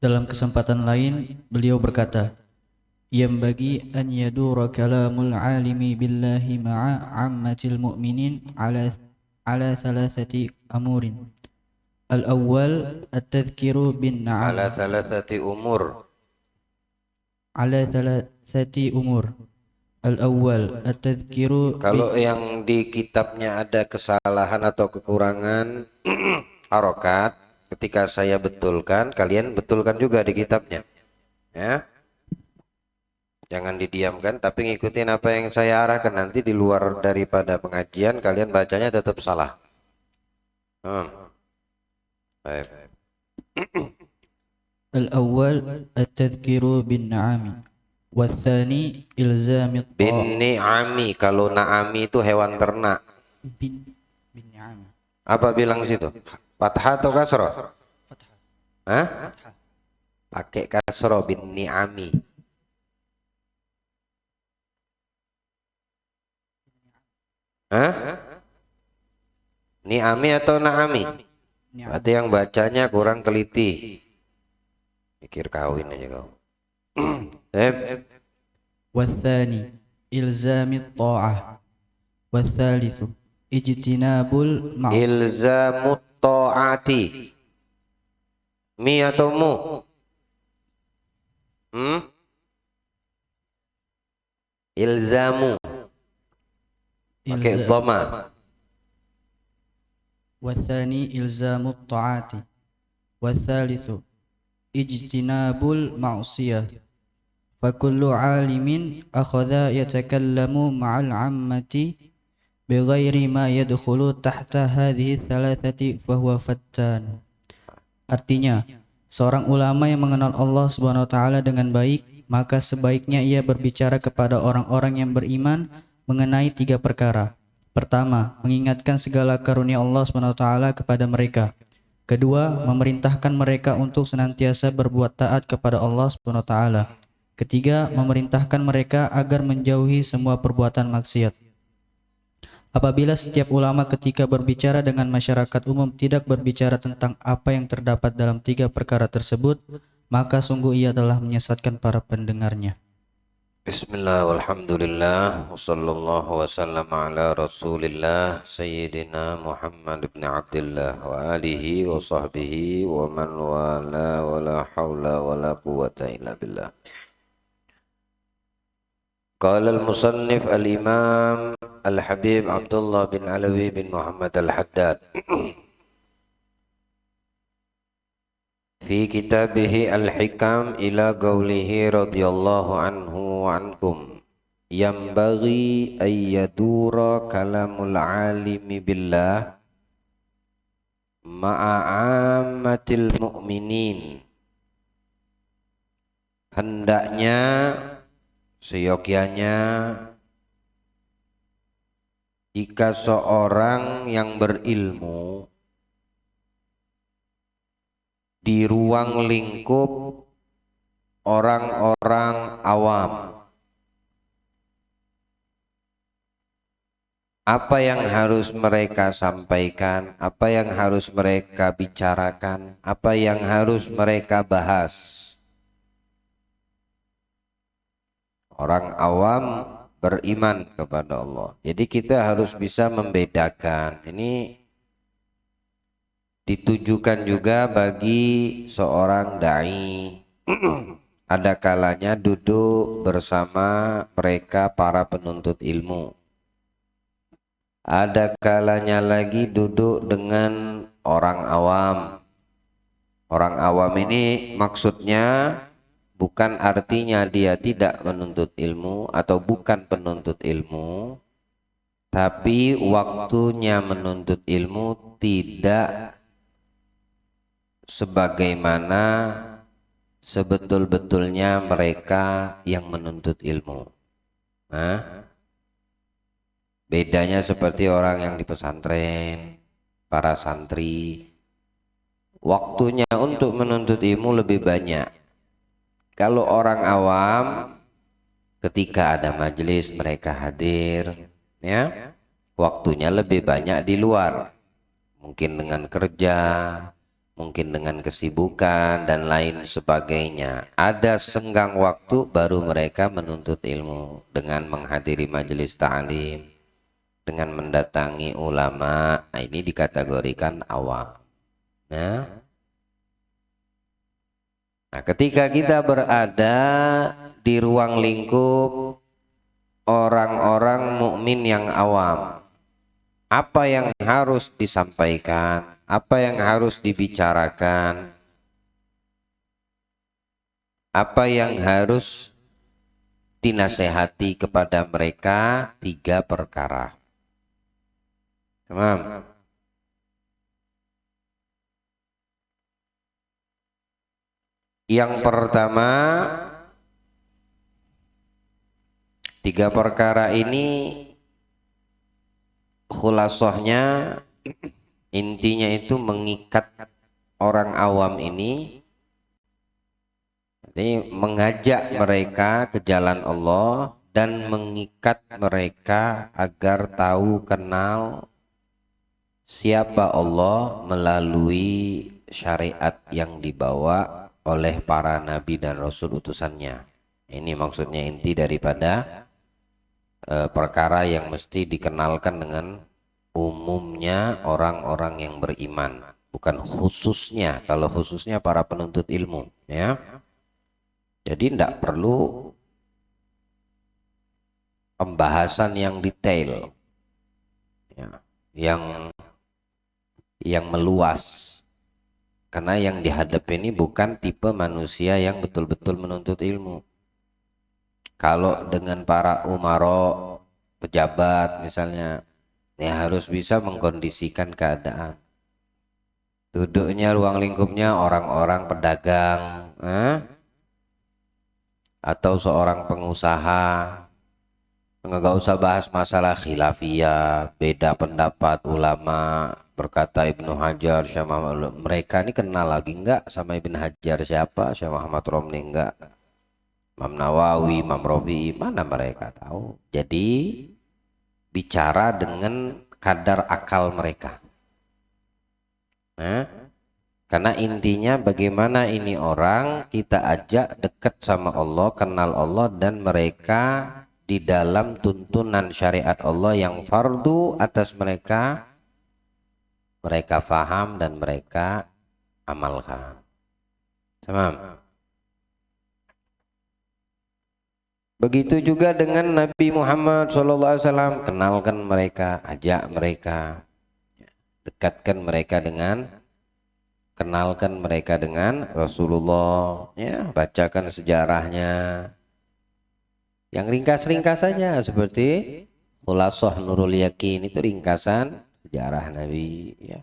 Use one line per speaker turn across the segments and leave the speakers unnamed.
Dalam kesempatan lain, beliau berkata, "Yambagi an yadura kalamul alimi billahi ma'a ammatil mu'minin ala thalathati amurin. Al-awwal at-tadhkiru bin
Ala
na'am
thalathati umur.
ala thalathati umur. Al-awwal at-tadhkiru bin."
Kalau yang di kitabnya ada kesalahan atau kekurangan harokat, ketika saya betulkan, kalian betulkan juga di kitabnya. Ya, jangan didiamkan, tapi ngikutin apa yang saya arahkan. Nanti di luar daripada pengajian, kalian bacanya tetap salah. Baik.
Al-awwal at-tadhkiru bin na'am. Wathani ilzami
Bin ni'ami, kalau na'ami itu hewan ternak.
bin na'am.
Apa bilang situ? Fathah atau kasroh? Hah? Pakai kasroh, bin ni'ami. Hah? Ni'ami atau na'ami? Berarti yang bacanya kurang teliti. Mikir kawin aja kau.
والثاني إلزام الطاعة والثالث اجتناب المعصية.
Ilzamut ta'ati. Mi atau mu? Ilzamu. Pakai dhamma.
والثاني إلزام الطاعة والثالث اجتناب المعصية. فكل عالم أخذ يتكلم مع العامة بغير ما يدخل تحت هذه الثلاثة فهو فتان. Artinya, seorang ulama yang mengenal Allah Subhanahu wa taala dengan baik, maka sebaiknya ia berbicara kepada orang-orang yang beriman mengenai tiga perkara. Pertama, mengingatkan segala karunia Allah Subhanahu wa taala kepada mereka. Kedua, memerintahkan mereka untuk senantiasa berbuat taat kepada Allah Subhanahu wa taala. Ketiga, memerintahkan mereka agar menjauhi semua perbuatan maksiat. Apabila setiap ulama ketika berbicara dengan masyarakat umum tidak berbicara tentang apa yang terdapat dalam tiga perkara tersebut, maka sungguh ia telah menyesatkan para pendengarnya.
Bismillah walhamdulillah wa sallallahu wa sallam ala rasulillah sayyidina Muhammad ibn Abdullah wa alihi wa sahbihi wa man wala wa la hawla wa la quwwata illa billah. Qala al-musannif al-imam al-habib Abdullah bin Alawi bin Muhammad al-Haddad fi kitabihi al-hikam ila qawlihi radhiyallahu anhu wa ankum yambaghi ayyadura kalamul alimi billah ma'ammatil mu'minin. Hendaknya seyogyanya jika seorang yang berilmu di ruang lingkup orang-orang awam, apa yang harus mereka sampaikan, apa yang harus mereka bicarakan, apa yang harus mereka bahas. Orang awam beriman kepada Allah. Jadi kita harus bisa membedakan. Ini ditujukan juga bagi seorang dai. Ada kalanya duduk bersama mereka para penuntut ilmu. Ada kalanya lagi duduk dengan orang awam. Orang awam ini maksudnya bukan artinya dia tidak menuntut ilmu atau bukan penuntut ilmu, tapi waktunya menuntut ilmu tidak sebagaimana sebetul-betulnya mereka yang menuntut ilmu. Bedanya seperti orang yang di pesantren, para santri, waktunya untuk menuntut ilmu lebih banyak. Kalau orang awam, ketika ada majelis mereka hadir, waktunya lebih banyak di luar, mungkin dengan kerja, mungkin dengan kesibukan dan lain sebagainya. Ada senggang waktu baru mereka menuntut ilmu dengan menghadiri majelis ta'lim, dengan mendatangi ulama. Nah, ini dikategorikan awam. Nah, ketika kita berada di ruang lingkup orang-orang mukmin yang awam, apa yang harus disampaikan, apa yang harus dibicarakan, apa yang harus dinasehati kepada mereka, 3 perkara. Tamam. Yang pertama, 3 perkara ini khulasahnya, intinya itu mengikat orang awam ini, jadi mengajak mereka ke jalan Allah dan mengikat mereka agar tahu kenal siapa Allah melalui syariat yang dibawa oleh para nabi dan rasul utusannya. Ini maksudnya inti daripada perkara yang mesti dikenalkan dengan umumnya orang-orang yang beriman, bukan khususnya. Kalau khususnya para penuntut ilmu, ya. Jadi tidak perlu pembahasan yang detail, ya, yang meluas. Karena yang dihadapi ini bukan tipe manusia yang betul-betul menuntut ilmu. Kalau dengan para umaro, pejabat misalnya, ya harus bisa mengkondisikan keadaan. Duduknya, ruang lingkupnya orang-orang pedagang, atau seorang pengusaha. Nggak usah bahas masalah khilafiyah, beda pendapat ulama, berkata Ibnu Hajar, Syekh Muhammad. Mereka ini kenal lagi enggak sama Ibnu Hajar siapa, Syekh Muhammad Romli enggak, Imam Nawawi, Imam Rafi'i, mana mereka tahu. Jadi bicara dengan kadar akal mereka. Karena intinya bagaimana ini orang kita ajak dekat sama Allah, kenal Allah, dan mereka di dalam tuntunan syariat Allah yang fardu atas mereka, mereka faham dan mereka amalkan. Tamam. Begitu juga dengan Nabi Muhammad SAW, kenalkan mereka, ajak mereka, dekatkan mereka dengan, kenalkan mereka dengan Rasulullah, ya, bacakan sejarahnya, yang ringkas-ringkas saja seperti Khulasah Nurul Yakin, itu ringkasan sejarah Nabi, ya.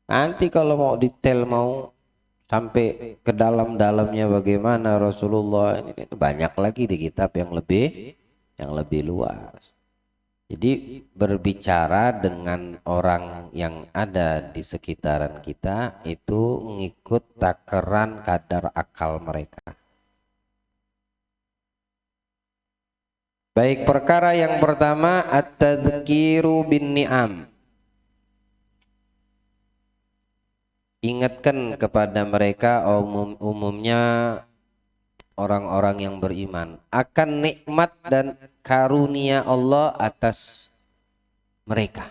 Nanti kalau mau detail, mau sampai ke dalam-dalamnya bagaimana Rasulullah, ini banyak lagi di kitab yang lebih luas. Jadi berbicara dengan orang yang ada di sekitaran kita itu ngikut takaran kadar akal mereka. Baik, perkara yang pertama at-tadhkiru bin ni'am. Ingatkan kepada mereka, umumnya orang-orang yang beriman, akan nikmat dan karunia Allah atas mereka.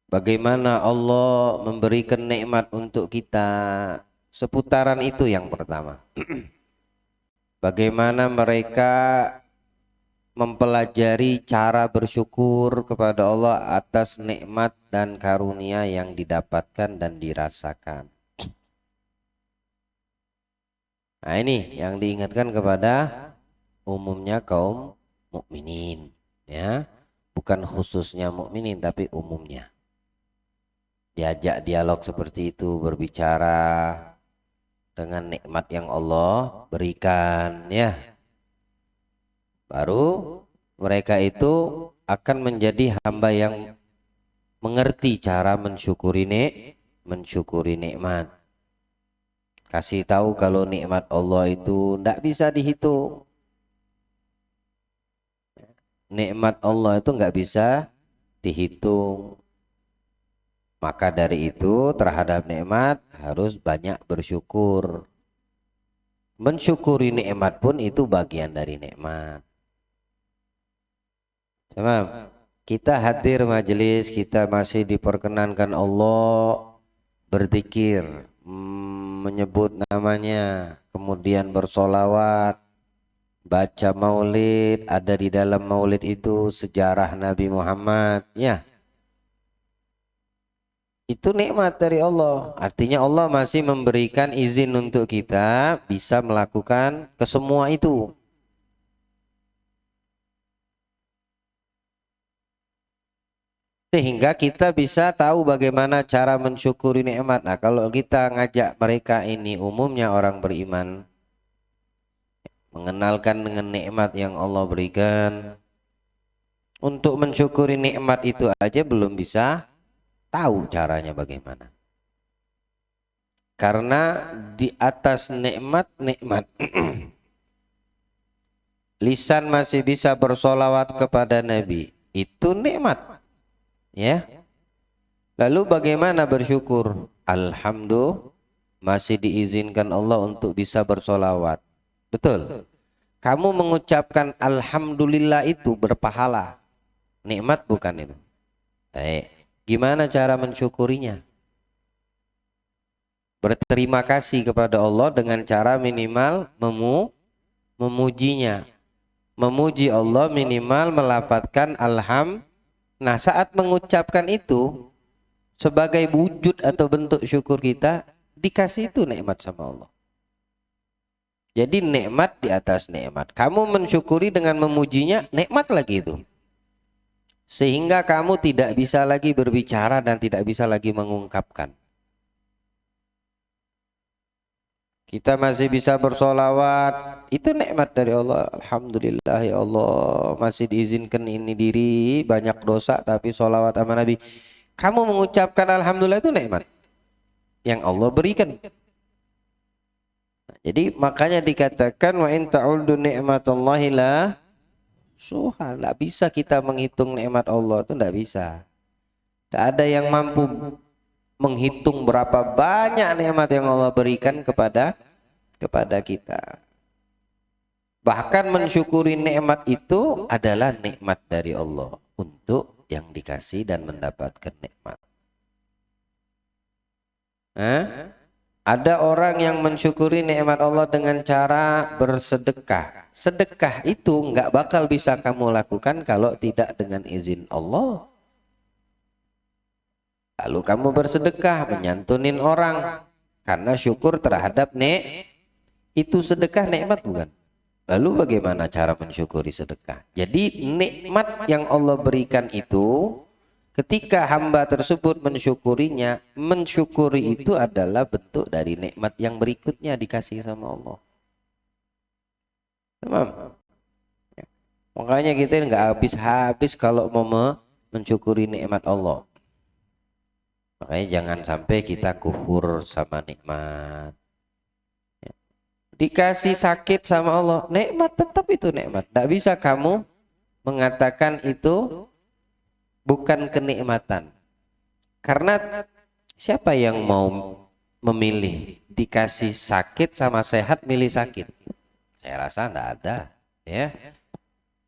Bagaimana Allah memberikan nikmat untuk kita, seputaran itu yang pertama. Bagaimana mereka mempelajari cara bersyukur kepada Allah atas nikmat dan karunia yang didapatkan dan dirasakan. Nah, ini yang diingatkan kepada umumnya kaum mukminin, ya, bukan khususnya mukminin tapi umumnya. Diajak dialog seperti itu, berbicara dengan nikmat yang Allah berikan, ya. Baru mereka itu akan menjadi hamba yang mengerti cara mensyukuri nikmat. Kasih tahu kalau nikmat Allah itu tidak bisa dihitung. Nikmat Allah itu nggak bisa dihitung. Maka dari itu terhadap nikmat harus banyak bersyukur. Mensyukuri nikmat pun itu bagian dari nikmat. Sama, kita hadir majelis, kita masih diperkenankan Allah berzikir, menyebut namanya, kemudian bersolawat, baca maulid, ada di dalam maulid itu sejarah Nabi Muhammad, ya. Itu nikmat dari Allah. Artinya Allah masih memberikan izin untuk kita bisa melakukan kesemua itu. Sehingga kita bisa tahu bagaimana cara mensyukuri nikmat. Nah, kalau kita ngajak mereka ini umumnya orang beriman, mengenalkan dengan nikmat yang Allah berikan, untuk mensyukuri nikmat itu aja belum bisa tahu caranya bagaimana. Karena di atas nikmat lisan masih bisa bersolawat kepada Nabi, itu nikmat, ya. Lalu bagaimana bersyukur? Alhamdulillah masih diizinkan Allah untuk bisa bersolawat. Betul. Kamu mengucapkan alhamdulillah itu berpahala. Nikmat bukan itu? Baik. Gimana cara mensyukurinya? Berterima kasih kepada Allah dengan cara minimal memujinya. Memuji Allah minimal melafadzkan alham. Nah, saat mengucapkan itu sebagai wujud atau bentuk syukur kita, dikasih itu nikmat sama Allah. Jadi nikmat di atas nikmat. Kamu mensyukuri dengan memujinya, nikmat lagi itu. Sehingga kamu tidak bisa lagi berbicara dan tidak bisa lagi mengungkapkan. Kita masih bisa bersolawat, itu nikmat dari Allah. Alhamdulillah ya Allah, masih diizinkan ini diri, banyak dosa tapi solawat sama Nabi. Kamu mengucapkan alhamdulillah itu nikmat yang Allah berikan. Nah, jadi makanya dikatakan wa in ta'uddu ni'matallahi la suha, tidak bisa kita menghitung nikmat Allah, itu tidak bisa. Tidak ada yang mampu menghitung berapa banyak nikmat yang Allah berikan kepada kita. Bahkan mensyukuri nikmat itu adalah nikmat dari Allah untuk yang dikasih dan mendapatkan nikmat. Ada orang yang mensyukuri nikmat Allah dengan cara bersedekah. Sedekah itu nggak bakal bisa kamu lakukan kalau tidak dengan izin Allah. Lalu kamu bersedekah menyantunin orang karena syukur terhadap itu sedekah nikmat bukan? Lalu bagaimana cara mensyukuri sedekah? Jadi nikmat yang Allah berikan itu, ketika hamba tersebut mensyukurinya, mensyukuri itu adalah bentuk dari nikmat yang berikutnya dikasih sama Allah. Tamam. Ya. Makanya kita nggak habis-habis kalau mau mensyukuri nikmat Allah. Makanya jangan sampai kita kufur sama nikmat. Ya. Dikasih sakit sama Allah, nikmat tetap itu nikmat. Tidak bisa kamu mengatakan itu bukan kenikmatan. Karena siapa yang mau memilih dikasih sakit sama sehat milih sakit? Saya rasa tidak ada, ya.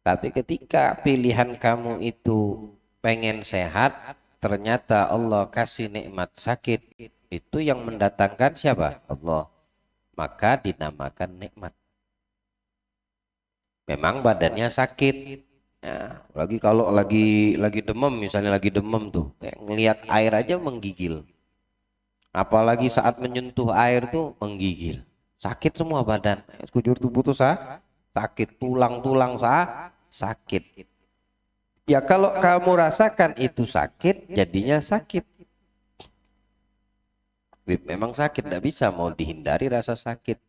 Tapi ketika pilihan kamu itu pengen sehat, ternyata Allah kasih nikmat sakit, itu yang mendatangkan siapa? Allah. Maka dinamakan nikmat. Memang badannya sakit. Ya, lagi kalau lagi demam, misalnya lagi demam tuh, ngelihat air aja menggigil. Apalagi saat menyentuh air tuh menggigil. Sakit semua badan. Sekujur tubuh tuh sakit, tulang-tulang sakit. Ya kalau kamu rasakan itu sakit, jadinya sakit. Memang sakit, tidak bisa mau dihindari rasa sakit.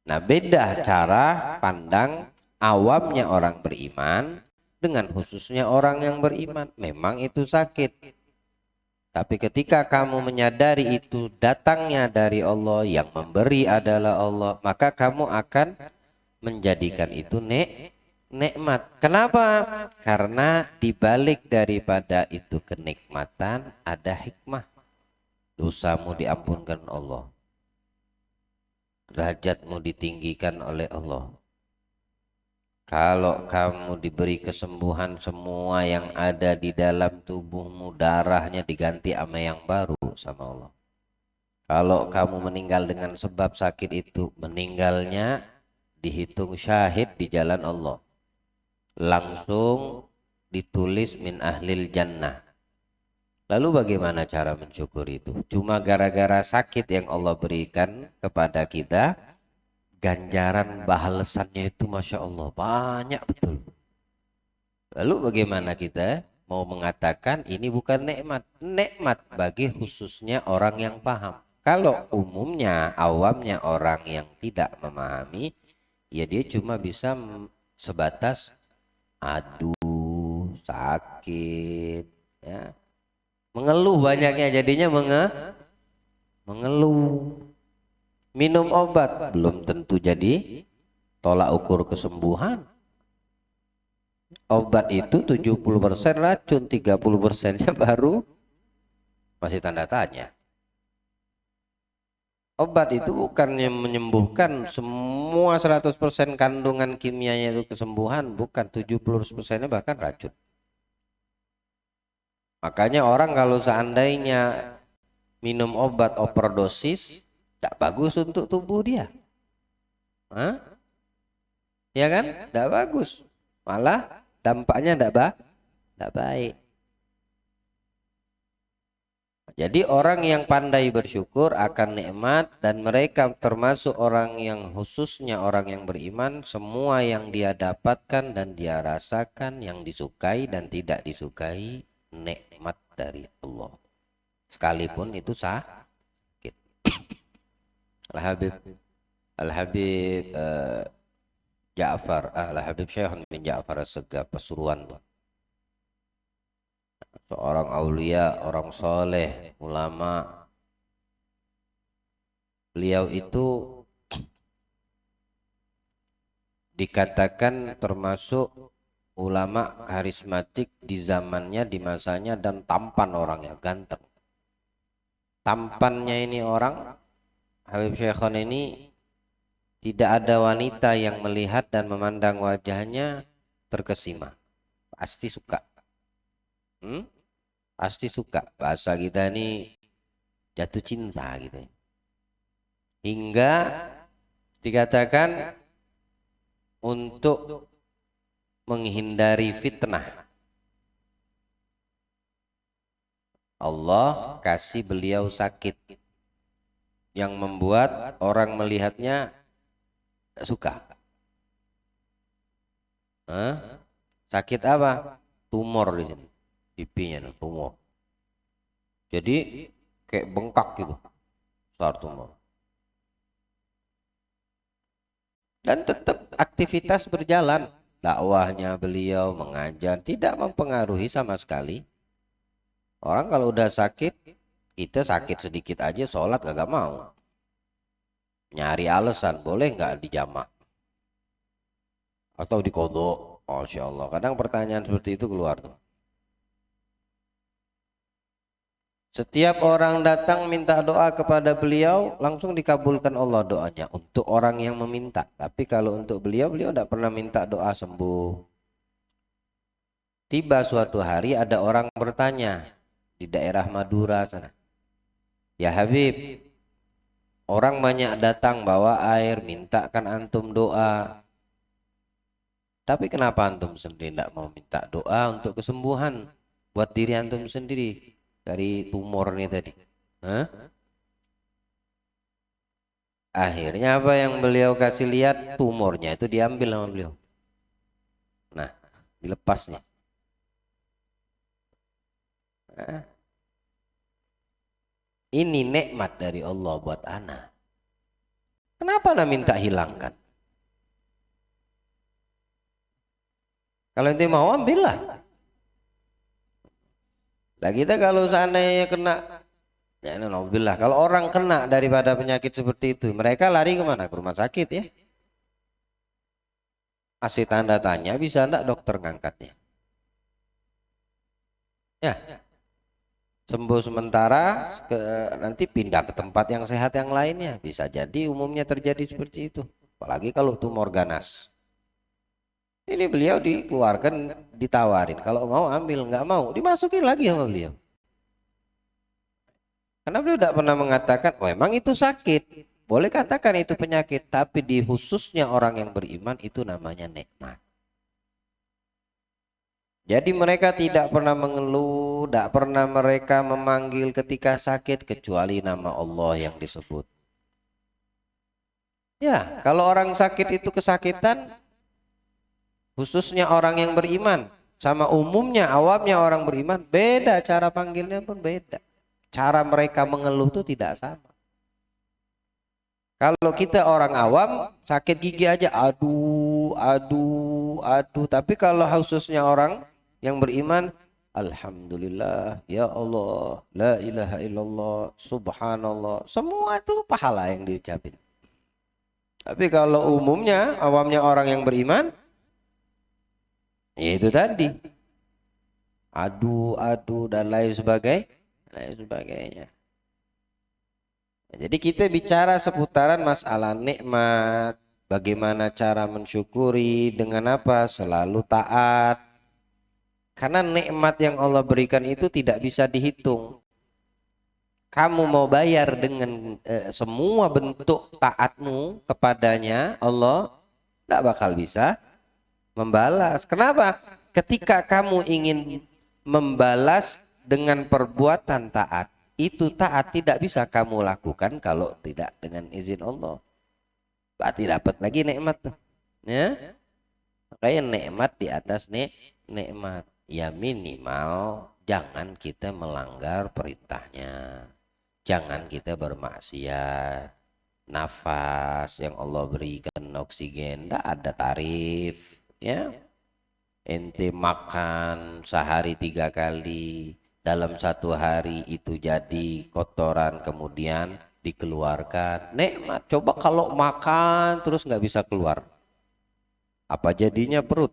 Nah, beda cara pandang awamnya orang beriman dengan khususnya orang yang beriman. Memang itu sakit. Tapi ketika kamu menyadari itu datangnya dari Allah, yang memberi adalah Allah, maka kamu akan menjadikan itu nikmat. Kenapa? Karena dibalik daripada itu kenikmatan ada hikmah. Dosamu diampunkan Allah, derajatmu ditinggikan oleh Allah. Kalau kamu diberi kesembuhan, semua yang ada di dalam tubuhmu, darahnya diganti sama yang baru sama Allah. Kalau kamu meninggal dengan sebab sakit itu, meninggalnya dihitung syahid di jalan Allah, langsung ditulis min ahlil jannah. Lalu bagaimana cara mensyukur itu? Cuma gara-gara sakit yang Allah berikan kepada kita, ganjaran balasannya itu Masya Allah banyak betul. Lalu bagaimana kita mau mengatakan ini bukan nikmat? Nikmat bagi khususnya orang yang paham. Kalau umumnya, awamnya orang yang tidak memahami, ya dia cuma bisa sebatas aduh sakit, ya. Mengeluh banyaknya, jadinya mengeluh. Minum obat belum tentu jadi tolak ukur kesembuhan. Obat itu 70% racun, 30%-nya baru masih tanda tanya. Obat itu bukannya menyembuhkan semua 100% kandungan kimianya itu kesembuhan, bukan, 70%-nya bahkan racun. Makanya orang kalau seandainya minum obat overdosis, tidak bagus untuk tubuh dia. Hah? Ya kan? Tidak bagus. Malah dampaknya tidak baik. Jadi orang yang pandai bersyukur akan nikmat, dan mereka termasuk orang yang khususnya orang yang beriman, semua yang dia dapatkan dan dia rasakan, yang disukai dan tidak disukai, nikmat dari Allah, sekalipun itu sakit. Al-Habib Ja'far, Al-Habib Syekh bin Ja'far As-Segaf Pasuruan, seorang aulia, orang soleh, ulama. Beliau itu dikatakan termasuk ulama karismatik di zamannya, di masanya, dan tampan orangnya, ganteng. Tampannya ini orang, Habib Syekhon ini, tidak ada wanita yang melihat dan memandang wajahnya terkesima. Pasti suka. Pasti suka. Bahasa kita ini jatuh cinta gitu. Hingga dikatakan untuk menghindari fitnah, Allah kasih beliau sakit yang membuat orang melihatnya suka. Sakit apa? Tumor di sini, pipinya tumor. Jadi kayak bengkak gitu, besar tumor. Dan tetap aktivitas berjalan. Dakwahnya beliau mengajar tidak mempengaruhi sama sekali. Orang kalau udah sakit, kita sakit sedikit aja sholat kagak mau, nyari alasan, boleh nggak dijamak atau dikodok. Masya Allah, kadang pertanyaan seperti itu keluar tuh. Setiap orang datang minta doa kepada beliau, langsung dikabulkan Allah doanya untuk orang yang meminta. Tapi kalau untuk beliau tidak pernah minta doa sembuh. Tiba suatu hari ada orang bertanya di daerah Madura sana, ya Habib, orang banyak datang bawa air, mintakan antum doa. Tapi kenapa antum sendiri tidak mau minta doa untuk kesembuhan buat diri antum sendiri dari tumor ini tadi? Akhirnya apa yang beliau kasih lihat, tumornya itu diambil sama beliau. Nah, dilepasnya. Ini nikmat dari Allah buat ana. Kenapa ana minta hilangkan? Kalau ente mau ambillah. Lah kita kalau seandainya kena, ya alhamdulillah, kalau orang kena daripada penyakit seperti itu, mereka lari kemana? Ke rumah sakit ya. Kasih tanda tanya, bisa enggak dokter ngangkatnya? Ya, sembuh sementara, nanti pindah ke tempat yang sehat yang lainnya. Bisa jadi umumnya terjadi seperti itu. Apalagi kalau tumor ganas. Ini beliau dikeluarkan, ditawarin. Kalau mau ambil, nggak mau, dimasukin lagi sama beliau. Karena beliau tidak pernah mengatakan, oh emang itu sakit. Boleh katakan itu penyakit, tapi di khususnya orang yang beriman itu namanya nikmat. Jadi mereka tidak pernah mengeluh, tidak pernah mereka memanggil ketika sakit kecuali nama Allah yang disebut. Ya, kalau orang sakit itu kesakitan, khususnya orang yang beriman, sama umumnya awamnya orang beriman, beda cara panggilnya pun beda. Cara mereka mengeluh itu tidak sama. Kalau kita orang awam sakit gigi aja aduh aduh aduh, tapi kalau khususnya orang yang beriman, alhamdulillah ya Allah, la ilaha illallah, subhanallah, semua itu pahala yang diucapin. Tapi kalau umumnya awamnya orang yang beriman, ya itu tadi aduh aduh dan lain sebagainya. Jadi kita bicara seputaran masalah nikmat, bagaimana cara mensyukuri, dengan apa? Selalu taat. Karena nikmat yang Allah berikan itu tidak bisa dihitung. Kamu mau bayar dengan semua bentuk taatmu kepadanya, Allah tidak bakal bisa membalas. Kenapa? Ketika kamu ingin membalas dengan perbuatan taat, itu taat tidak bisa kamu lakukan kalau tidak dengan izin Allah. Berarti dapat lagi nikmat tuh. Ya. Makanya nikmat di atas nikmat. Ya minimal jangan kita melanggar perintahnya. Jangan kita bermaksiat. Nafas yang Allah berikan, oksigen, tidak ada tarif. Ya. Ente makan sehari 3 kali, dalam satu hari itu jadi kotoran kemudian dikeluarkan. Nikmat. Coba kalau makan terus nggak bisa keluar, apa jadinya perut?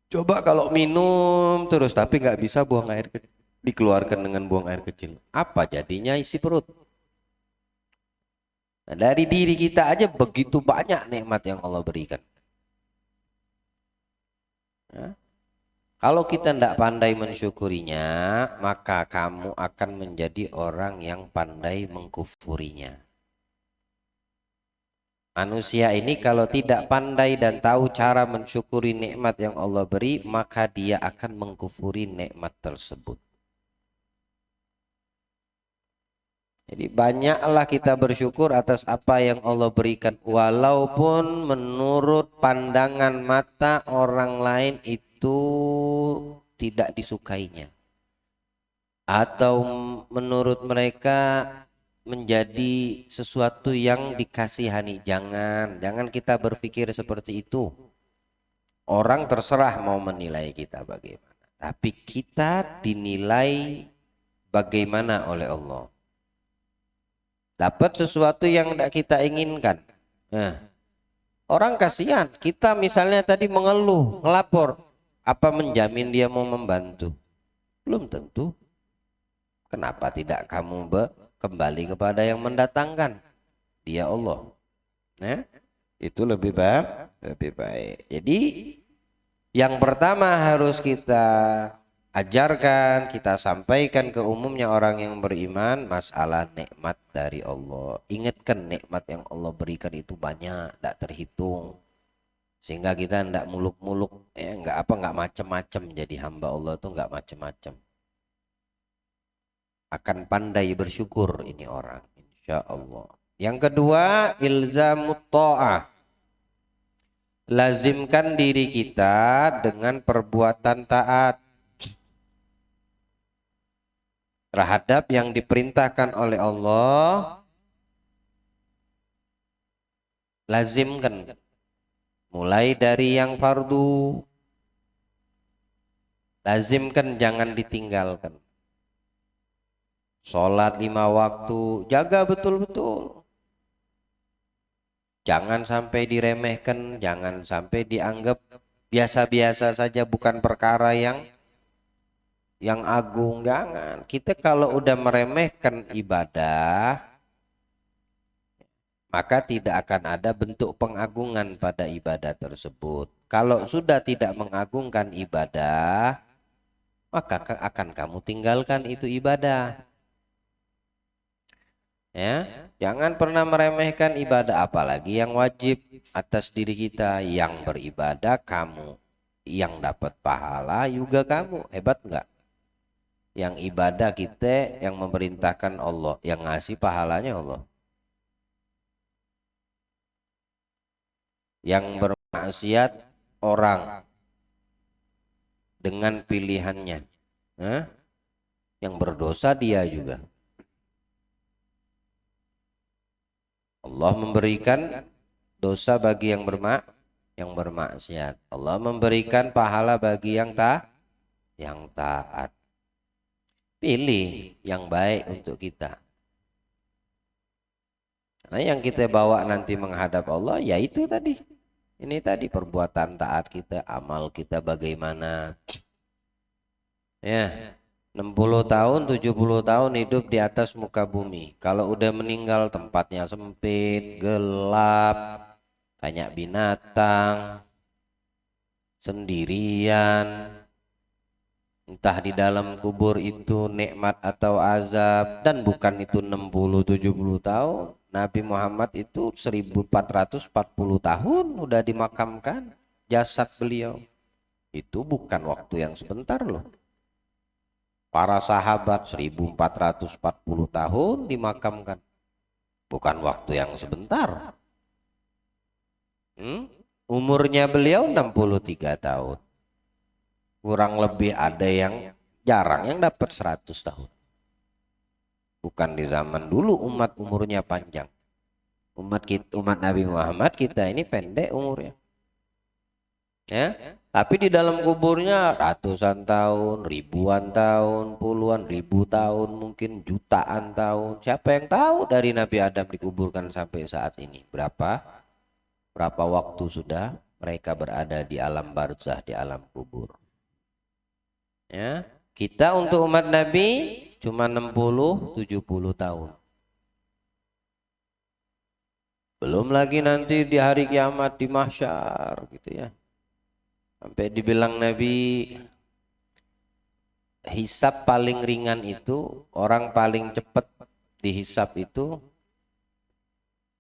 Coba kalau minum terus tapi nggak bisa buang air kecil, dikeluarkan dengan buang air kecil, apa jadinya isi perut? Nah, dari diri kita aja begitu banyak nikmat yang Allah berikan. Ya. Kalau kita tidak pandai mensyukurinya, maka kamu akan menjadi orang yang pandai mengkufurinya. Manusia ini kalau tidak pandai dan tahu cara mensyukuri nikmat yang Allah beri, maka dia akan mengkufuri nikmat tersebut. Jadi banyaklah kita bersyukur atas apa yang Allah berikan, walaupun menurut pandangan mata orang lain itu tidak disukainya, atau menurut mereka menjadi sesuatu yang dikasihani. Jangan kita berpikir seperti itu. Orang terserah mau menilai kita bagaimana, tapi kita dinilai bagaimana oleh Allah. Dapat sesuatu yang tidak kita inginkan. Nah, orang kasihan. Kita misalnya tadi mengeluh, ngelapor, apa menjamin dia mau membantu? Belum tentu. Kenapa tidak kamu kembali kepada yang mendatangkan? Dia Allah. Nah, itu lebih baik. Jadi yang pertama harus kita ajarkan, kita sampaikan ke umumnya orang yang beriman masalah nikmat dari Allah. Ingatkan nikmat yang Allah berikan itu banyak, tidak terhitung. Sehingga kita tidak muluk-muluk, nggak macam-macam, jadi hamba Allah tuh nggak macam-macam. Akan pandai bersyukur ini orang, insya Allah. Yang kedua, ilzamut ta'ah. Lazimkan diri kita dengan perbuatan taat terhadap yang diperintahkan oleh Allah. Lazimkan, mulai dari yang fardu, lazimkan, jangan ditinggalkan. Sholat 5 waktu, jaga betul-betul. Jangan sampai diremehkan, jangan sampai dianggap biasa-biasa saja, bukan perkara yang agung. Jangan. Kita kalau udah meremehkan ibadah, maka tidak akan ada bentuk pengagungan pada ibadah tersebut. Kalau sudah tidak mengagungkan ibadah, maka akan kamu tinggalkan itu ibadah. Ya, jangan pernah meremehkan ibadah, apalagi yang wajib atas diri kita. Yang beribadah kamu, yang dapat pahala juga kamu. Hebat nggak? Yang ibadah kita, yang memerintahkan Allah, yang ngasih pahalanya Allah. Yang bermaksiat orang dengan pilihannya, yang berdosa dia juga. Allah memberikan dosa bagi yang bermaksiat. Allah memberikan pahala bagi yang taat. Pilih yang baik untuk kita. Karena yang kita bawa nanti menghadap Allah, yaitu tadi. Ini tadi perbuatan taat kita, amal kita bagaimana. Ya, 60 tahun, 70 tahun hidup di atas muka bumi. Kalau udah meninggal tempatnya sempit, gelap, banyak binatang, sendirian. Entah di dalam kubur itu nikmat atau azab, dan bukan itu 60-70 tahun. Nabi Muhammad itu 1440 tahun udah dimakamkan jasad beliau. Itu bukan waktu yang sebentar loh. Para sahabat 1440 tahun dimakamkan. Bukan waktu yang sebentar. Umurnya beliau 63 tahun. Kurang lebih ada yang jarang yang dapat 100 tahun. Bukan di zaman dulu umat umurnya panjang. Umat Nabi Muhammad kita ini pendek umurnya. Ya, tapi di dalam kuburnya ratusan tahun, ribuan tahun, puluhan ribu tahun, mungkin jutaan tahun. Siapa yang tahu dari Nabi Adam dikuburkan sampai saat ini? Berapa waktu sudah mereka berada di alam barzah, di alam kubur. Ya, kita untuk umat Nabi cuma 60-70 tahun. Belum lagi nanti di hari kiamat di mahsyar gitu ya. Sampai dibilang Nabi, hisab paling ringan itu, orang paling cepat dihisab itu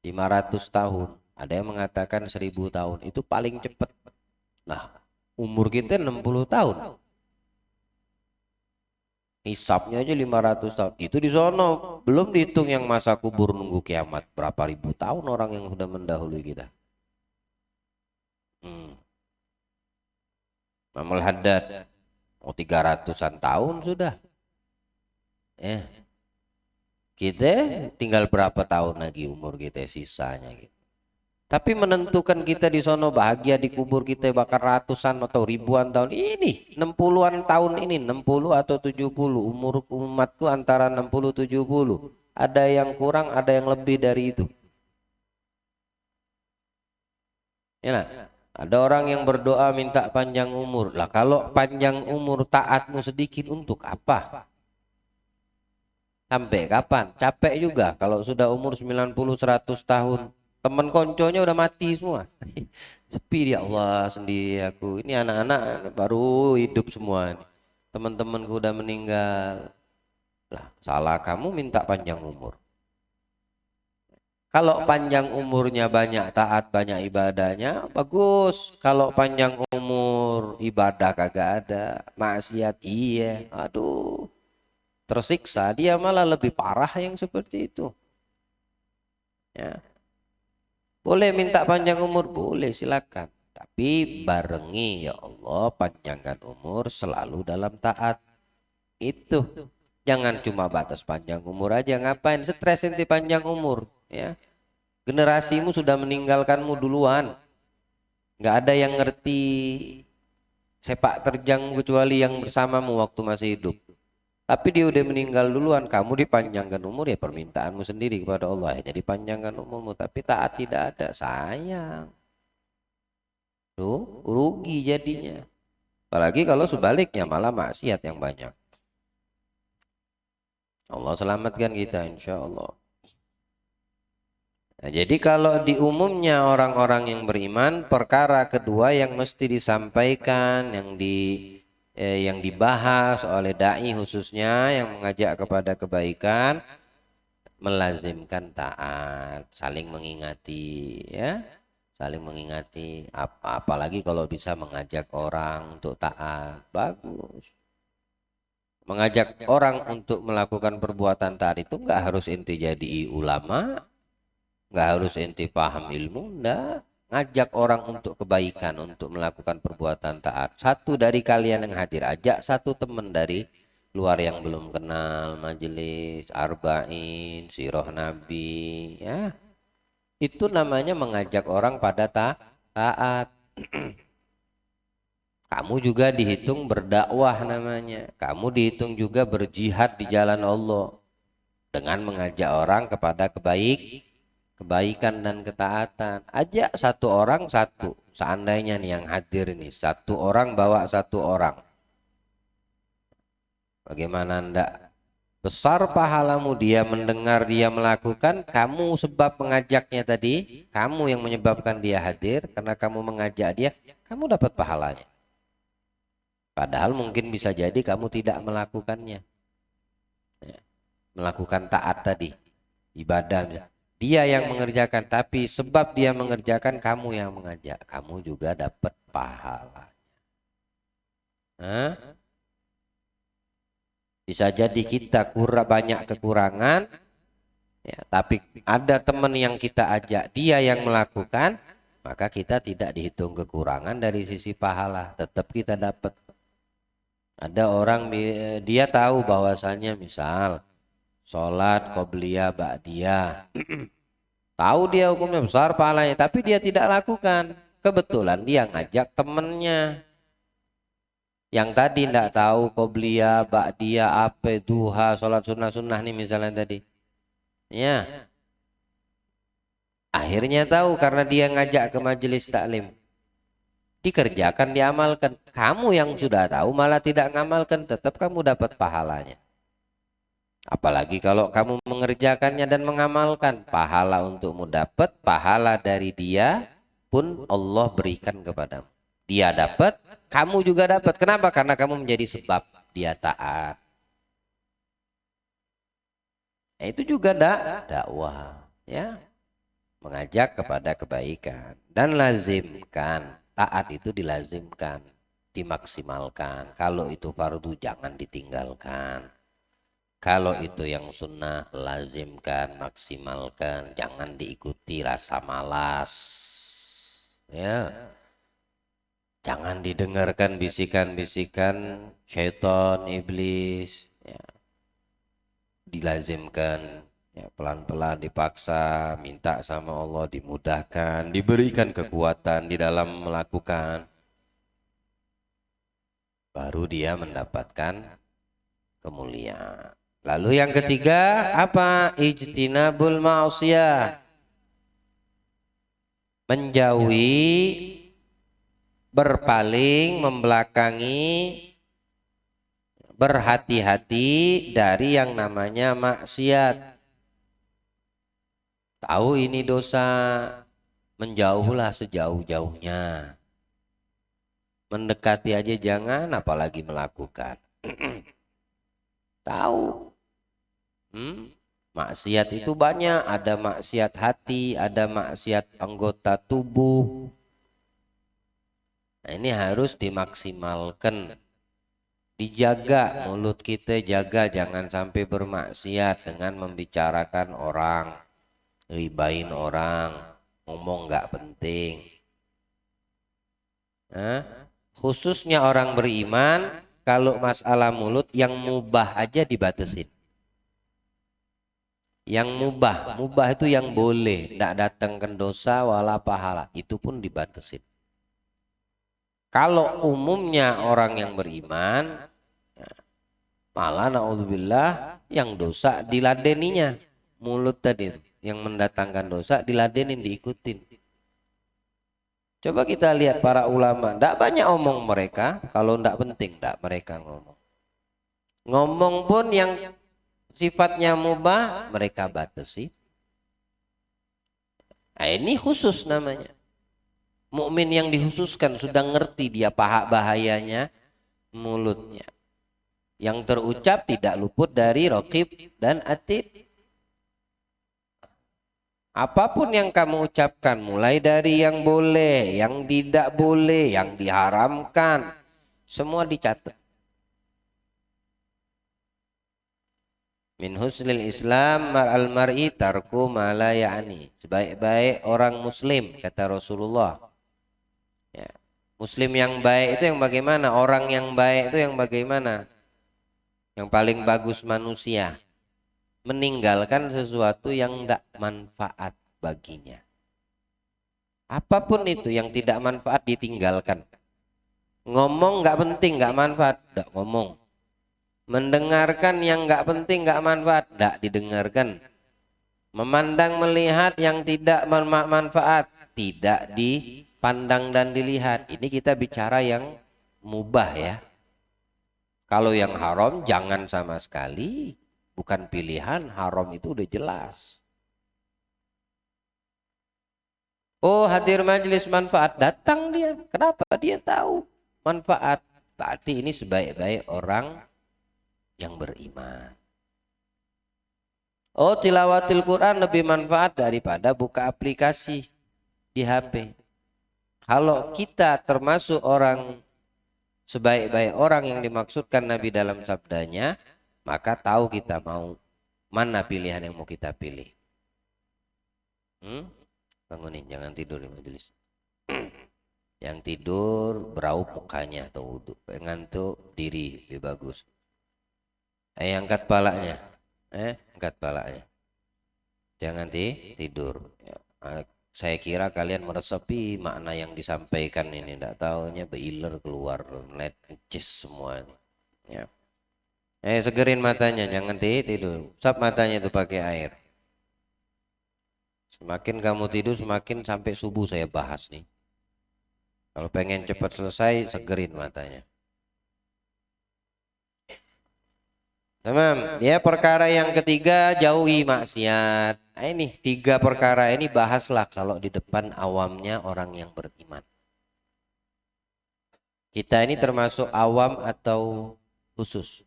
500 tahun. Ada yang mengatakan 1000 tahun. Itu paling cepat. Nah, umur kita 60 tahun. Hisabnya aja 500 tahun. Itu di sono. Belum dihitung yang masa kubur nunggu kiamat. Berapa ribu tahun orang yang sudah mendahului kita. Imam Haddad mau 300-an tahun sudah. Kita tinggal berapa tahun lagi umur kita sisanya gitu. Tapi menentukan kita di sono bahagia di kubur kita bakal ratusan atau ribuan tahun ini, 60-an tahun ini, 60 atau 70. Umur umatku antara 60-70. Ada yang kurang, ada yang lebih dari itu. Ya nah, ada orang yang berdoa minta panjang umur. Lah kalau panjang umur taatmu sedikit untuk apa? Sampai kapan? Capek juga kalau sudah umur 90-100 tahun. Teman konconya udah mati semua. Sepi dia, Allah sendiri aku. Ini anak-anak baru hidup semua. Teman-temanku udah meninggal. Lah, salah kamu minta panjang umur. Kalau panjang umurnya banyak taat, banyak ibadahnya, bagus. Kalau panjang umur ibadah kagak ada, maksiat iya. Aduh. Tersiksa, dia malah lebih parah yang seperti itu. Ya. Boleh minta panjang umur, boleh silakan. Tapi barengi ya Allah panjangkan umur selalu dalam taat. Itu. Jangan cuma batas panjang umur aja, ngapain stres inti panjang umur, ya. Generasimu sudah meninggalkanmu duluan. Nggak ada yang ngerti sepak terjang kecuali yang bersamamu waktu masih hidup. Tapi dia udah meninggal duluan, kamu dipanjangkan umur, ya permintaanmu sendiri kepada Allah, ya jadi panjangkan umurmu, tapi taat tidak ada, sayang. Tuh, rugi jadinya. Apalagi kalau sebaliknya malah maksiat yang banyak. Allah selamatkan kita insya Allah. Nah, jadi kalau di umumnya orang-orang yang beriman, perkara kedua yang mesti disampaikan, yang dibahas oleh dai khususnya yang mengajak kepada kebaikan, melazimkan taat, saling mengingati, ya, saling mengingati. Apalagi kalau bisa mengajak orang untuk taat, bagus. Mengajak orang untuk melakukan perbuatan taat itu nggak harus inti jadi ulama. Nggak harus ente paham ilmu, enggak. Ngajak orang untuk kebaikan, untuk melakukan perbuatan taat. Satu dari kalian yang hadir, ajak satu teman dari luar yang belum kenal majelis arba'in, sirah nabi, ya. Itu namanya mengajak orang pada taat. Kamu juga dihitung berdakwah namanya. Kamu dihitung juga berjihad di jalan Allah dengan mengajak orang kepada kebaikan dan ketaatan. Ajak satu orang satu. Seandainya nih yang hadir ini satu orang bawa satu orang. Bagaimana ndak? Besar pahalamu dia mendengar dia melakukan, kamu sebab mengajaknya tadi, kamu yang menyebabkan dia hadir karena kamu mengajak dia, kamu dapat pahalanya. Padahal mungkin bisa jadi kamu tidak melakukannya. Ya, melakukan taat tadi, ibadah. Dia yang mengerjakan, tapi sebab dia mengerjakan, kamu yang mengajak, kamu juga dapat pahala. Hah? Bisa jadi kita banyak kekurangan, ya, tapi ada teman yang kita ajak, dia yang melakukan, maka kita tidak dihitung kekurangan dari sisi pahala, tetap kita dapat. Ada orang dia tahu bahwasannya misal sholat qobliyah ba'diyah, tahu dia hukumnya besar pahalanya, tapi dia tidak lakukan. Kebetulan dia ngajak temennya yang tadi tidak tahu qobliyah ba'diyah apa duha sholat sunnah nih misalnya tadi, ya akhirnya tahu karena dia ngajak ke majelis taklim, dikerjakan diamalkan. Kamu yang sudah tahu malah tidak ngamalkan, tetap kamu dapat pahalanya. Apalagi kalau kamu mengerjakannya dan mengamalkan, pahala untukmu dapat, pahala dari dia pun Allah berikan kepadamu. Dia dapat, kamu juga dapat. Kenapa? Karena kamu menjadi sebab dia taat. Nah, itu juga dakwah, ya, mengajak kepada kebaikan dan lazimkan. Taat itu dilazimkan, dimaksimalkan. Kalau itu fardu jangan ditinggalkan. Kalau itu yang sunnah lazimkan, maksimalkan, jangan diikuti rasa malas. Ya. Jangan didengarkan bisikan-bisikan syaitan, iblis, ya. Dilazimkan, ya, pelan-pelan dipaksa, minta sama Allah dimudahkan, diberikan kekuatan di dalam melakukan. Baru dia mendapatkan kemuliaan. Lalu yang ketiga apa? Ijtinabul ma'siyah. Menjauhi, berpaling, membelakangi, berhati-hati dari yang namanya maksiat. Tahu ini dosa, menjauhlah sejauh-jauhnya. Mendekati aja jangan, apalagi melakukan. Tahu. Maksiat itu banyak, ada maksiat hati, ada maksiat anggota tubuh. Nah, ini harus dimaksimalkan. Dijaga mulut kita, jaga jangan sampai bermaksiat dengan membicarakan orang, ribain orang, ngomong nggak penting. Nah, khususnya orang beriman, kalau masalah mulut yang mubah aja dibatasin. Yang mubah itu yang boleh, tidak datangkan dosa wala pahala, itu pun dibatasin. Kalau umumnya orang yang beriman, Malah naudzubillah yang dosa diladeninya. Mulut tadi yang mendatangkan dosa diladenin, diikutin. Coba kita lihat para ulama, tidak banyak omong mereka, kalau tidak penting tidak mereka ngomong. Ngomong pun yang sifatnya mubah mereka batasi. Nah, ini khusus namanya. Mukmin yang dikhususkan sudah ngerti dia bahayanya mulutnya. Yang terucap tidak luput dari raqib dan atid. Apapun yang kamu ucapkan, mulai dari yang boleh, yang tidak boleh, yang diharamkan, semua dicatat. Min husnil Islam al mar'i tarku ma la ya'ni. Sebaik-baik orang muslim kata Rasulullah. Ya. Muslim yang baik itu yang bagaimana? Orang yang baik itu yang bagaimana? Yang paling bagus manusia. Meninggalkan sesuatu yang tidak manfaat baginya. Apapun itu yang tidak manfaat ditinggalkan. Ngomong nggak penting, nggak manfaat, tidak ngomong. Mendengarkan yang nggak penting, nggak manfaat, tidak didengarkan. Memandang melihat yang tidak manfaat, tidak dipandang dan dilihat. Ini kita bicara yang mubah ya. Kalau yang haram jangan sama sekali. Bukan pilihan, haram itu udah jelas. Oh, hadir majelis manfaat, datang dia. Kenapa? Dia tahu manfaat. Berarti ini sebaik-baik orang yang beriman. Oh, tilawatil Quran lebih manfaat daripada buka aplikasi di HP. Kalau kita termasuk orang sebaik-baik orang yang dimaksudkan Nabi dalam sabdanya, maka tahu kita mau mana pilihan yang mau kita pilih. Bangunin, jangan tidur di majelis. Yang tidur beraup mukanya atau wudhu. Ngantuk diri lebih bagus. Angkat palanya. Angkat palanya. Jangan tidur. Ya, saya kira kalian meresapi makna yang disampaikan ini. Tidak tahunya beiler keluar, net cis semua. Ya. Segerin matanya, jangan tidur. Usap matanya itu pakai air. Semakin kamu tidur, semakin sampai subuh saya bahas nih. Kalau pengen cepat selesai, segerin matanya. Tamam. Ya, perkara yang ketiga, jauhi maksiat. Nah, ini 3 perkara ini bahaslah kalau di depan awamnya orang yang beriman. Kita ini termasuk awam atau khusus?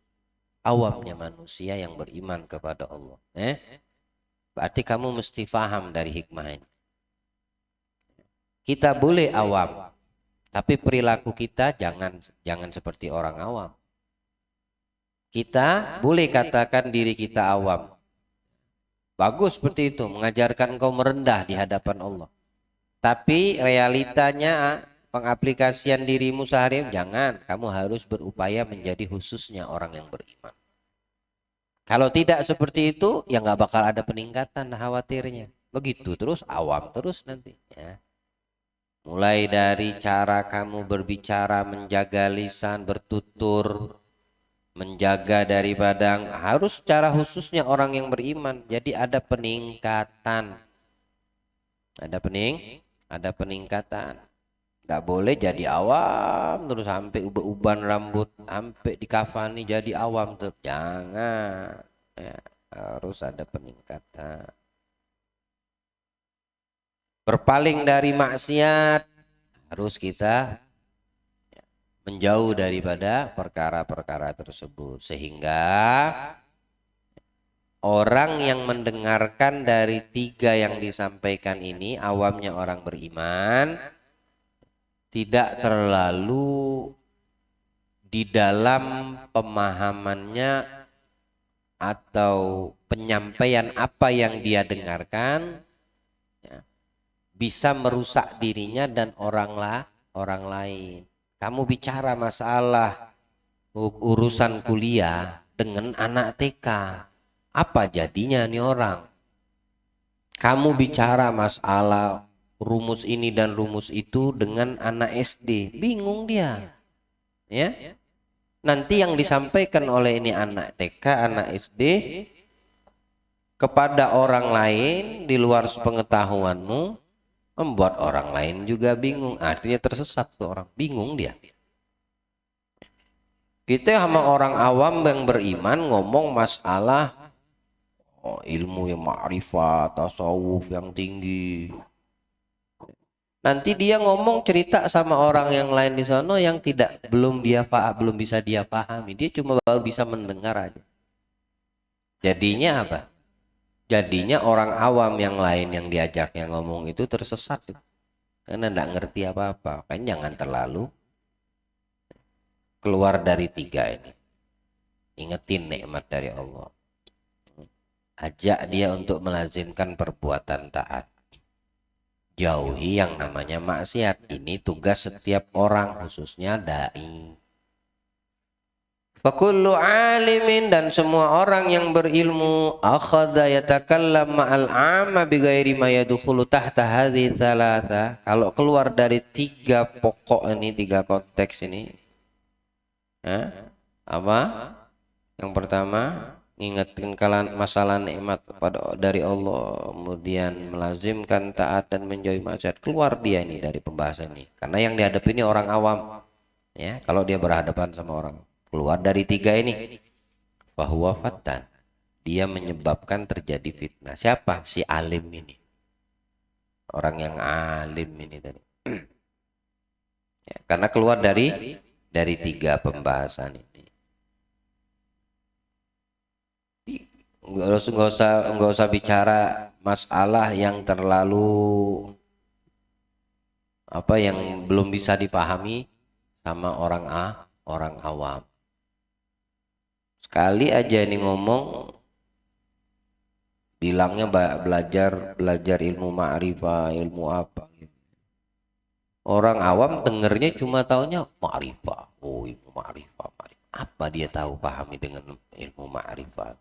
Awamnya manusia yang beriman kepada Allah. Berarti kamu mesti faham dari hikmah ini. Kita boleh awam, tapi perilaku kita jangan seperti orang awam. Kita boleh katakan diri kita awam. Bagus seperti itu, mengajarkan engkau merendah di hadapan Allah. Tapi realitanya pengaplikasian dirimu sehari jangan. Kamu harus berupaya menjadi khususnya orang yang beriman. Kalau tidak seperti itu, ya nggak bakal ada peningkatan khawatirnya. Begitu terus awam terus nanti. Ya. Mulai dari cara kamu berbicara, menjaga lisan, bertutur, menjaga daripada harus secara khususnya orang yang beriman. Jadi ada peningkatan. Ada peningkatan. Nggak boleh jadi awam terus sampai uban rambut, sampai dikafani jadi awam terus. Jangan. Ya, harus ada peningkatan. Berpaling dari maksiat harus kita menjauh daripada perkara-perkara tersebut, sehingga orang yang mendengarkan dari 3 yang disampaikan ini, awamnya orang beriman, tidak terlalu di dalam pemahamannya atau penyampaian apa yang dia dengarkan ya, bisa merusak dirinya dan orang lain. Kamu bicara masalah urusan kuliah dengan anak TK, apa jadinya nih orang? Kamu bicara masalah rumus ini dan rumus itu dengan anak SD, bingung dia. Ya. nanti yang disampaikan oleh ini anak TK, anak SD kepada orang lain di luar sepengetahuanmu membuat orang lain juga bingung. Artinya tersesat tuh orang, bingung dia. Kita sama orang awam yang beriman ngomong masalah ilmu yang ma'rifat, tasawuf yang tinggi. Nanti dia ngomong cerita sama orang yang lain di sana yang belum bisa dia pahami. Dia cuma baru bisa mendengar aja. Jadinya apa? Jadinya orang awam yang lain yang diajaknya ngomong itu tersesat. Karena enggak ngerti apa-apa. Kan jangan terlalu keluar dari tiga ini. Ingetin nikmat dari Allah. Ajak dia untuk melazimkan perbuatan taat. Jauhi yang namanya maksiat. Ini tugas setiap orang, khususnya dai. Fakullu alimin, dan semua orang yang berilmu akhadha yatakallam ma'al amma bighairi ma yadkhulu tahta hadhihi thalatha. Kalau keluar dari tiga pokok ini, tiga konteks ini, apa? Yang pertama, mengingatkan kalian masalah nikmat dari Allah, kemudian melazimkan taat dan menjauhi maksiat. Keluar dia ini dari pembahasan ini, karena yang dihadapi ini orang awam, ya. Kalau dia berhadapan sama orang, keluar dari tiga ini, bahwa fatan, dia menyebabkan terjadi fitnah. Siapa? Si alim ini, orang yang alim ini tadi. Ya, karena keluar dari tiga pembahasan ini. Nggak usah bicara masalah yang terlalu apa yang belum bisa dipahami sama orang awam. Sekali aja ini ngomong bilangnya belajar ilmu ma'rifah, ilmu apa gitu. Orang awam dengernya cuma taunya ma'rifah. Oh, ilmu ma'rifah. Apa dia tahu pahami dengan ilmu ma'rifah?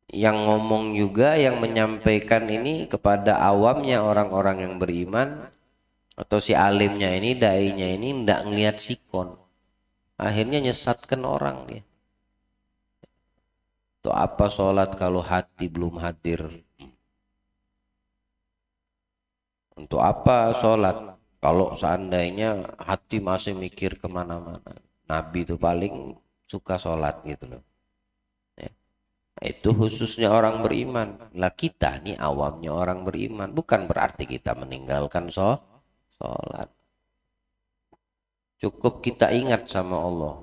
Yang ngomong juga, yang menyampaikan ini kepada awamnya orang-orang yang beriman, atau si alimnya ini, dai-nya ini ndak ngelihat sikon, akhirnya nyesatkan orang dia. Untuk apa sholat kalau hati belum hadir? Untuk apa sholat kalau seandainya hati masih mikir kemana-mana? Nabi itu paling suka sholat gitu loh. Itu khususnya orang beriman. Lah kita nih awamnya orang beriman, bukan berarti kita meninggalkan sholat. Cukup kita ingat sama Allah,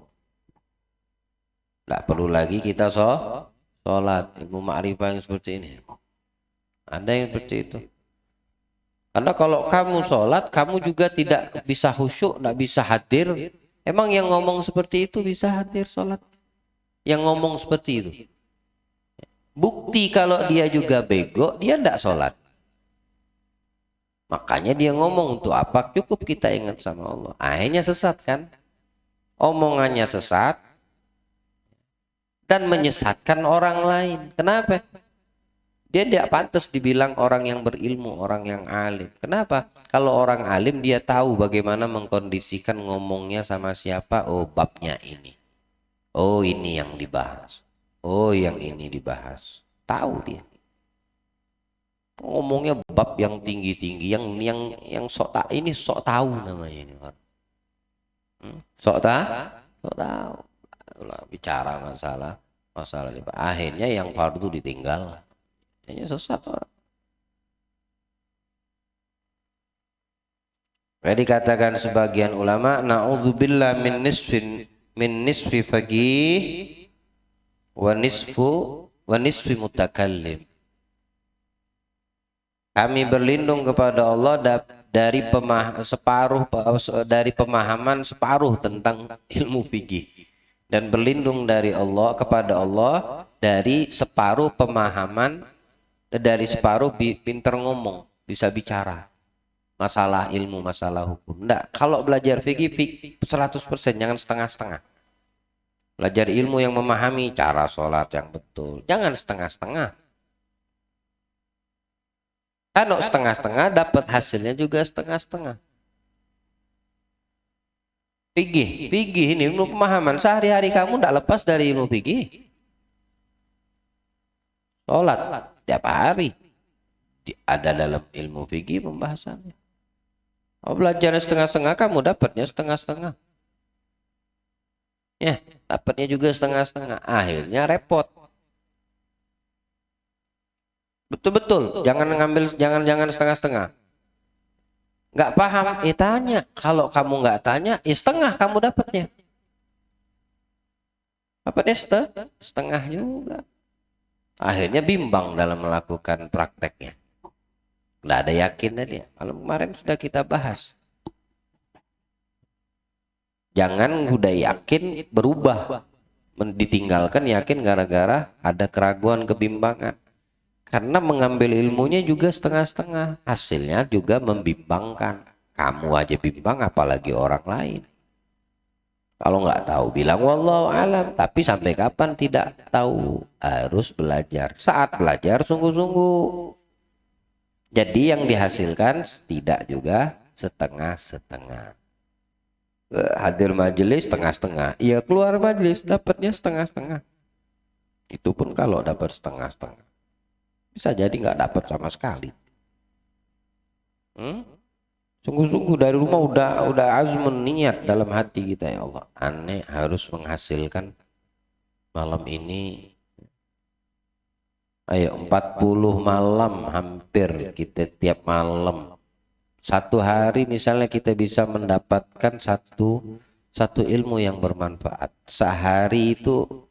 nggak perlu lagi kita sholat. Ilmu ma'rifah yang seperti ini, ada yang seperti itu. Karena kalau kamu sholat, kamu juga tidak bisa khusyuk, nggak bisa hadir. Emang yang ngomong seperti itu bisa hadir sholat? Yang ngomong seperti itu, bukti kalau dia juga bego, dia tidak sholat. Makanya dia ngomong untuk apa? Cukup kita ingat sama Allah. Akhirnya sesat kan? Omongannya sesat dan menyesatkan orang lain. Kenapa? Dia tidak pantas dibilang orang yang berilmu, orang yang alim. Kenapa? Kalau orang alim dia tahu bagaimana mengkondisikan ngomongnya sama siapa. Oh, babnya ini. Oh, ini yang dibahas. Oh, yang ini dibahas. Tahu dia. Ngomongnya bab yang tinggi-tinggi, yang sok tahu namanya ini. Sok tahu. Bicara masalah akhirnya yang fardu ditinggal. Akhirnya sesat orang. Jadi katakan sebagian ulama, na'udzubillah min nisfi faqih wa nisfi mutakallim. Kami berlindung kepada Allah dari pemahaman separuh tentang ilmu fikih, dan berlindung kepada Allah dari separuh pemahaman, dari separuh pinter ngomong, bisa bicara masalah ilmu, masalah hukum. Enggak, kalau belajar fikih 100%, jangan setengah-setengah. Belajar ilmu yang memahami cara sholat yang betul, jangan setengah-setengah. Kalau setengah-setengah dapat hasilnya juga setengah-setengah. Fikih ini ilmu pemahaman. Sehari-hari kamu tidak lepas dari ilmu fikih. Sholat tiap hari ada dalam ilmu fikih pembahasannya. Oh, belajar setengah-setengah, kamu dapatnya setengah-setengah. Ya, dapatnya juga setengah-setengah. Akhirnya repot. Betul-betul, jangan ngambil, jangan setengah-setengah. Nggak paham, tanya. Kalau kamu nggak tanya, setengah kamu dapatnya. Apa deh setengah juga. Akhirnya bimbang dalam melakukan prakteknya. Nggak ada yakin tadi. Kalau kemarin sudah kita bahas. Jangan udah yakin berubah. Ditinggalkan yakin gara-gara ada keraguan, kebimbangan. Karena mengambil ilmunya juga setengah-setengah. Hasilnya juga membimbangkan. Kamu aja bimbang apalagi orang lain. Kalau nggak tahu bilang wallahu alam. Tapi sampai kapan tidak tahu. Harus belajar. Saat belajar sungguh-sungguh. Jadi yang dihasilkan tidak juga setengah-setengah. Hadir majelis setengah-setengah. Iya, keluar majelis dapatnya setengah-setengah. Itu pun kalau dapat setengah-setengah. Bisa jadi nggak dapat sama sekali. Sungguh-sungguh dari rumah udah azmun niat dalam hati kita, ya Allah. Aneh harus menghasilkan malam ini. Ayo 40 malam hampir kita tiap malam. Satu hari misalnya kita bisa mendapatkan satu ilmu yang bermanfaat. Sehari itu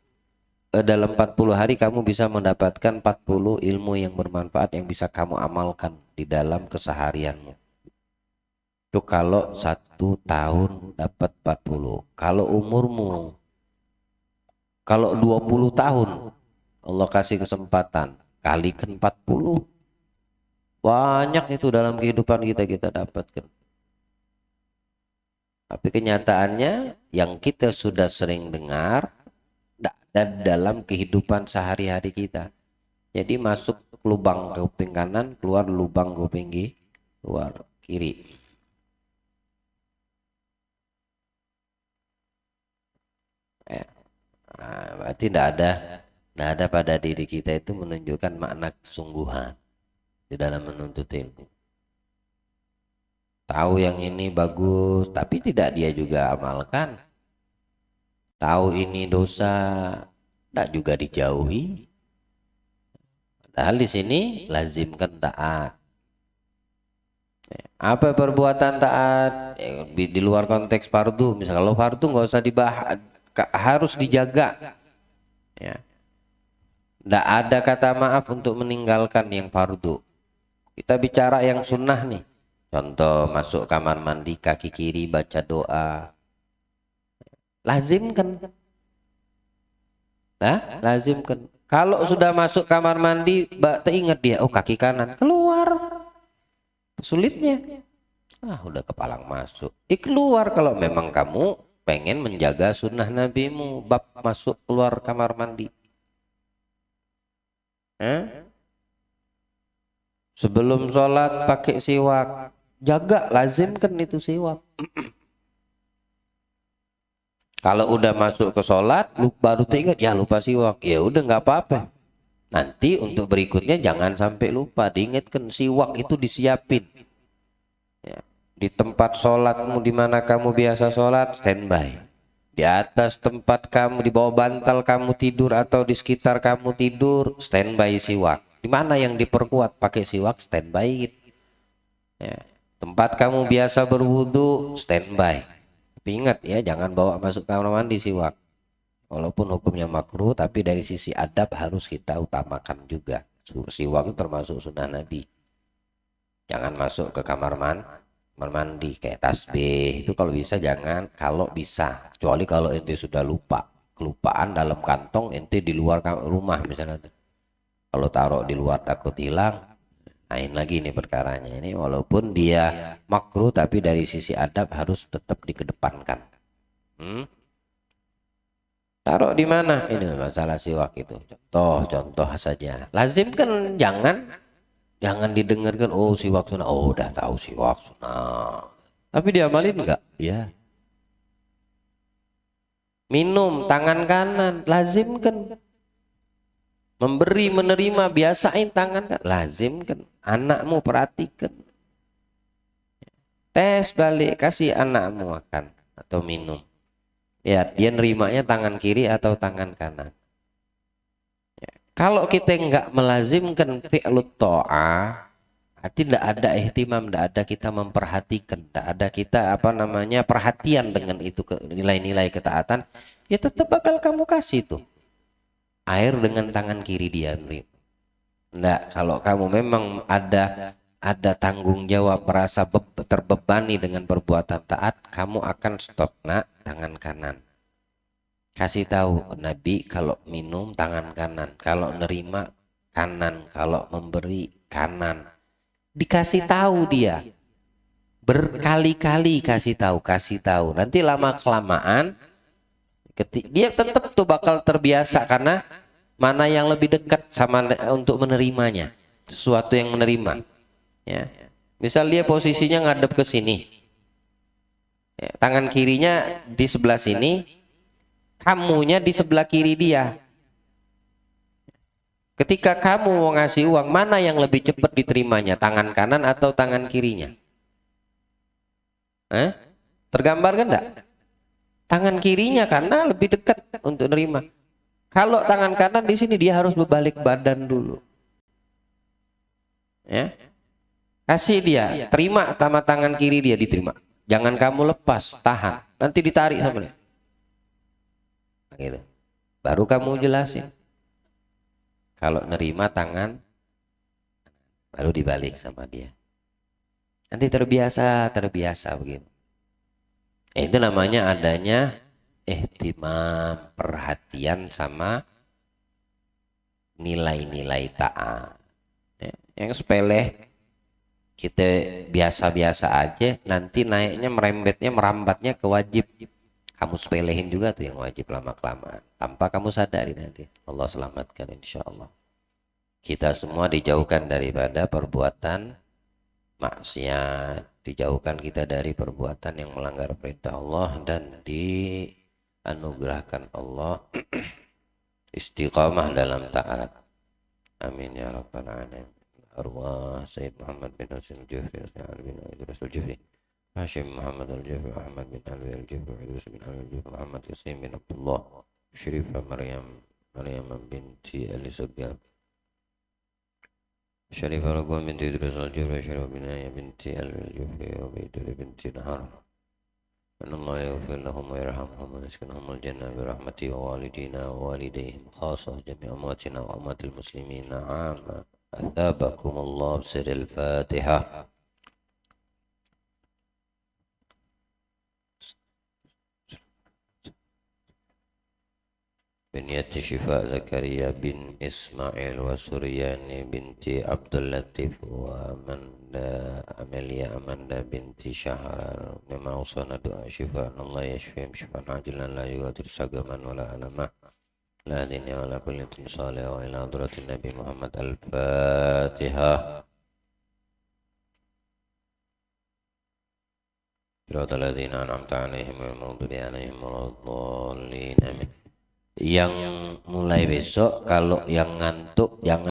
dalam 40 hari kamu bisa mendapatkan 40 ilmu yang bermanfaat yang bisa kamu amalkan di dalam keseharianmu. Itu kalau 1 tahun dapat 40. Kalau umurmu, kalau 20 tahun Allah kasih kesempatan, kalikan 40. Banyak itu dalam kehidupan kita dapatkan. Tapi kenyataannya yang kita sudah sering dengar dan dalam kehidupan sehari-hari kita. Jadi masuk lubang kuping kanan, keluar lubang kuping keluar kiri. Berarti tidak ada pada diri kita itu menunjukkan makna kesungguhan di dalam menuntut ilmu. Tahu yang ini bagus, tapi tidak dia juga amalkan. Tahu ini dosa, tidak juga dijauhi. Padahal di sini lazimkan taat. Apa perbuatan taat? Di luar konteks fardu, misalnya kalau fardu nggak usah dibahas, harus dijaga. Ya. Tidak ada kata maaf untuk meninggalkan yang fardu. Kita bicara yang sunnah nih. Contoh masuk kamar mandi kaki kiri baca doa. Lazimkan. Nah, lazimkan. Kalau sudah masuk kamar mandi, teringat dia, oh kaki kanan keluar. Sulitnya. Udah kepalang masuk. Keluar kalau memang kamu pengen menjaga sunnah nabimu, bab masuk keluar kamar mandi. Sebelum sholat pakai siwak. Jaga, lazimkan itu siwak. Kalau udah masuk ke sholat, baru teringat, ya lupa siwak. Ya udah nggak apa-apa. Nanti untuk berikutnya jangan sampai lupa. Diingatkan siwak itu disiapin. Ya. Di tempat sholatmu di mana kamu biasa sholat, standby. Di atas tempat kamu, di bawah bantal kamu tidur atau di sekitar kamu tidur, standby siwak. Di mana yang diperkuat pakai siwak, standby. Ya. Tempat kamu biasa berwudu, standby. Tapi ingat ya, jangan bawa masuk kamar mandi siwak. Walaupun hukumnya makruh, tapi dari sisi adab harus kita utamakan juga. Siwak itu termasuk sunnah Nabi. Jangan masuk ke kamar mandi kayak tasbih. Itu kalau bisa jangan, kalau bisa. Kecuali kalau ente sudah lupa. Kelupaan dalam kantong ente di luar rumah misalnya. Kalau taruh di luar takut hilang. Lain lagi ini perkaranya ini, walaupun dia makruh tapi dari sisi adab harus tetap dikedepankan. Taruh di mana? Ini masalah siwak itu. Contoh saja. Lazim kan jangan didengarkan, oh siwak sunnah. Oh udah tahu siwak sunnah. Tapi diamalin enggak? Ya. Minum tangan kanan, lazimkan. Memberi menerima, biasain tangan kanan, lazimkan. Anakmu perhatikan. Tes balik, kasih anakmu makan atau minum. Ya, dia nerimanya tangan kiri atau tangan kanan. Ya. Kalau kita nggak melazimkan fi'lut ta'ah, tidak ada ihtimam, tidak ada kita memperhatikan, tidak ada kita perhatian dengan itu nilai-nilai ketaatan, ya tetap bakal kamu kasih tuh air dengan tangan kiri dia. Enggak, kalau kamu memang ada tanggung jawab, merasa terbebani dengan perbuatan taat, kamu akan stop nak tangan kanan. Kasih tahu Nabi kalau minum tangan kanan, kalau nerima kanan, kalau memberi kanan. Dikasih tahu dia. Berkali-kali kasih tahu. Nanti lama kelamaan dia tetap tuh bakal terbiasa karena mana yang lebih dekat sama untuk menerimanya, sesuatu yang menerima. Ya. Misal dia posisinya ngadep ke sini, ya, tangan kirinya di sebelah sini, kamunya di sebelah kiri dia. Ketika kamu mau ngasih uang, mana yang lebih cepat diterimanya, tangan kanan atau tangan kirinya? Tergambar kan enggak? Tangan kirinya karena lebih dekat untuk nerima. Kalau tangan kanan di sini dia harus berbalik badan dulu. Ya. Kasih dia, terima sama tangan kiri dia diterima. Jangan kamu lepas, tahan. Nanti ditarik sama dia. Gitu. Baru kamu jelasin. Kalau nerima tangan, baru dibalik sama dia. Nanti terbiasa begitu. Itu namanya adanya ihtimam, perhatian sama nilai-nilai taat. Ya, yang sepele kita biasa-biasa aja, nanti naiknya merambatnya ke wajib. Kamu sepelehin juga tuh yang wajib lama-kelamaan, tanpa kamu sadari nanti. Allah selamatkan insya Allah. Kita semua dijauhkan daripada perbuatan maksiat, dijauhkan kita dari perbuatan yang melanggar perintah Allah, dan dianugerahkan Allah istiqamah dalam taat. Amin ya rabbal alamin. Arwah Sayyid Muhammad bin Husain al-Juhri, bin Idris al-Juhri, Hashim Muhammad al-Juhri, Ahmad bin Alwi al-Juhri, Idris bin Alwi al-Juhri, Muhammad Yasin bin Abdullah, Syarifah Maryam binti Ali Sugab, Syarifah Ragwan binti Idris al-Juhri, Syarifah bin Ayah binti Alwi al-Juhri, Ubaidullah binti Nahar. أن الله يغفر لهم ويرحمهم ويسكنهم الجنة برحمته ووالدينا ووالديهم خاصة جميع أمواتنا وأموات المسلمين عامة. أثابكم الله بسر الفاتحة. بنية شفاء زكريا بن إسماعيل وسرياني بنت عبد اللطيف أمليا أماندا بنت شهر. لما أوصانا دعاء شفاء الله يشفيهم شفاء عاجلا لا يغادر سقما ولا ألما لا دنيا ولا كل صالح. وإلى حضرة النبي محمد الفاتحة. صراط الذين أنعمت عليهم غير المغضوب عليهم ولا الضالين. Amin. Yang mulai besok kalau yang ngantuk jangan